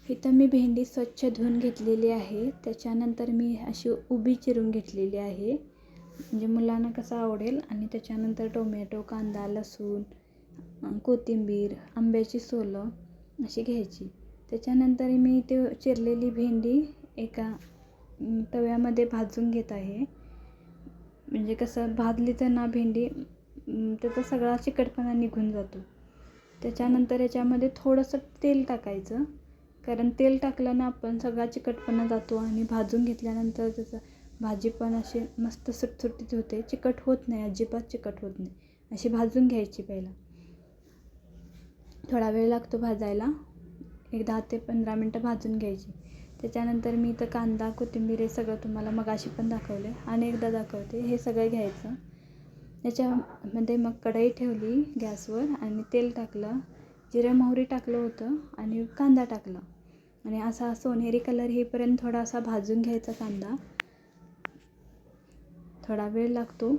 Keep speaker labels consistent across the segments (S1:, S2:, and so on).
S1: इथं मी भेंडी स्वच्छ धुवून घेतलेली आहे. त्याच्यानंतर मी अशी उभी चिरून घेतलेली आहे, म्हणजे मुलांना कसं आवडेल. आणि त्याच्यानंतर टोमॅटो, कांदा, लसूण, कोथिंबीर, आंब्याची सोलं अशी घ्यायची. त्याच्यानंतर मी ते चिरलेली भेंडी एका तव्यामध्ये भाजून घेत आहे. म्हणजे कसं भाजली तर ना भेंडी त्याचा सगळा चिकटपणा निघून जातो. त्याच्यानंतर याच्यामध्ये थोडंसं तेल टाकायचं, कारण तेल टाकलं ना आपण सगळा चिकटपणा जातो. आणि भाजून घेतल्यानंतर त्याचं भाजी पण अशी मस्त सुटसुटीत होते, चिकट होत नाही, अजिबात चिकट होत नाही. अशी भाजून घ्यायची. पहिला थोडा वेळ लागतो भाजायला, एक 10 ते 15 मिनटं भाजून घ्यायची. त्याच्यानंतर मी इथं कांदा, कोथिंबीर हे सगळं तुम्हाला मगाशी पण दाखवले आणि एकदा दाखवते. हे सगळं घ्यायचं. त्याच्यामध्ये मग कढई ठेवली गॅसवर आणि तेल टाकलं, जिरं मोहरी टाकलं होतं आणि कांदा टाकला. आणि असा सोनेरी कलर येईपर्यंत थोडासा भाजून घ्यायचा कांदा. थोडा वेळ लागतो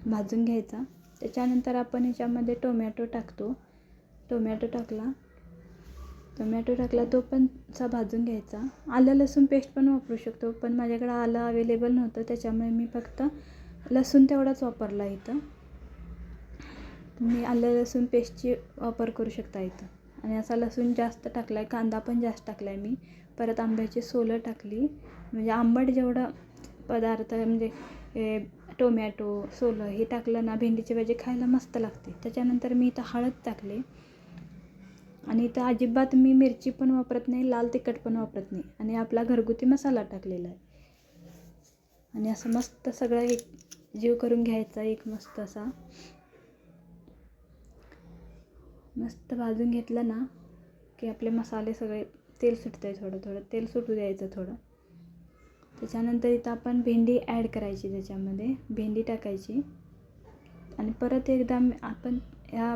S1: भाजून घ्यायचा. त्याच्यानंतर आपण याच्यामध्ये टोमॅटो टाकतो. टोमॅटो टाकला तो पण असा भाजून घ्यायचा. आलं लसूण पेस्ट पण वापरू शकतो, पण माझ्याकडे आलं अवेलेबल नव्हतं, त्याच्यामुळे मी फक्त लसूण तेवढाच वापरला. इथं तुम्ही आलं लसूण पेस्टची वापर करू शकता इथं. आणि असा लसूण जास्त टाकला आहे, कांदा पण जास्त टाकला आहे मी. परत आंब्याची सोलं टाकली, म्हणजे आंबट जेवढं पदार्थ म्हणजे टोमॅटो, सोलं हे टाकलं ना भेंडीची भाजी खायला मस्त लागते. त्याच्यानंतर मी इथं हळद टाकले. आणि इथं अजिबात मी मिरची पण वापरत नाही, लाल तिखट पण वापरत नाही. आणि आपला घरगुती मसाला टाकलेला आहे. आणि असं मस्त सगळं एक जीव करून घ्यायचा. एक मस्त असा मस्त भाजून घेतलं ना की आपले मसाले सगळे तेल सुटतं आहे. थोडं थोडं तेल सुटू द्यायचं थोडं. त्याच्यानंतर इथं आपण भेंडी ॲड करायची. त्याच्यामध्ये भेंडी टाकायची आणि परत एकदा आपण या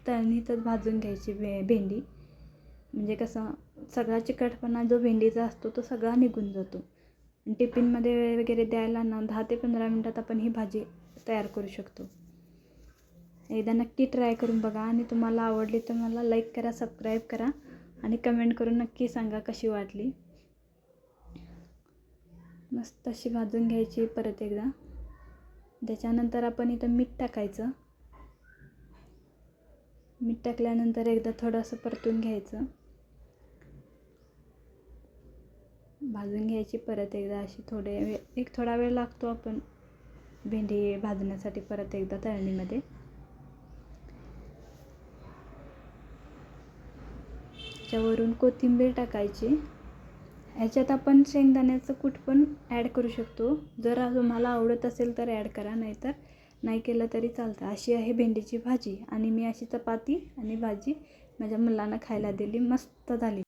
S1: तळणीतच भाजून घ्यायची भेंडी. म्हणजे कसं सगळा चिकटपणा जो भेंडीचा असतो तो सगळा निघून जातो. आणि टिफिनमध्ये वगैरे द्यायला ना 10 ते 15 मिनटात आपण ही भाजी तयार करू शकतो. एकदा नक्की ट्राय करून बघा. आणि तुम्हाला आवडली तर मला लाईक करा, सबस्क्राईब करा आणि कमेंट करून नक्की सांगा कशी वाटली. मस्त अशी भाजून घ्यायची परत एकदा. त्याच्यानंतर आपण इथं मीठ टाकायचं. मीठ टाकल्यानंतर एकदा थोडंसं परतून घ्यायचं, भाजून घ्यायची परत एकदा अशी. थोडा वेळ लागतो आपण भेंडी भाजण्यासाठी परत एकदा तळणीमध्ये. त्याच्यावरून कोथिंबीर टाकायची. ह्याच्यात आपण शेंगदाण्याचं कूट पण ॲड करू शकतो. जर तुम्हाला आवडत असेल तर ॲड करा, नाहीतर नाही केलं तरी चालतं. अशी आहे भेंडीची भाजी. आणि मी अशी चपाती आणि भाजी माझ्या मुलांना खायला दिली. मस्त झाली.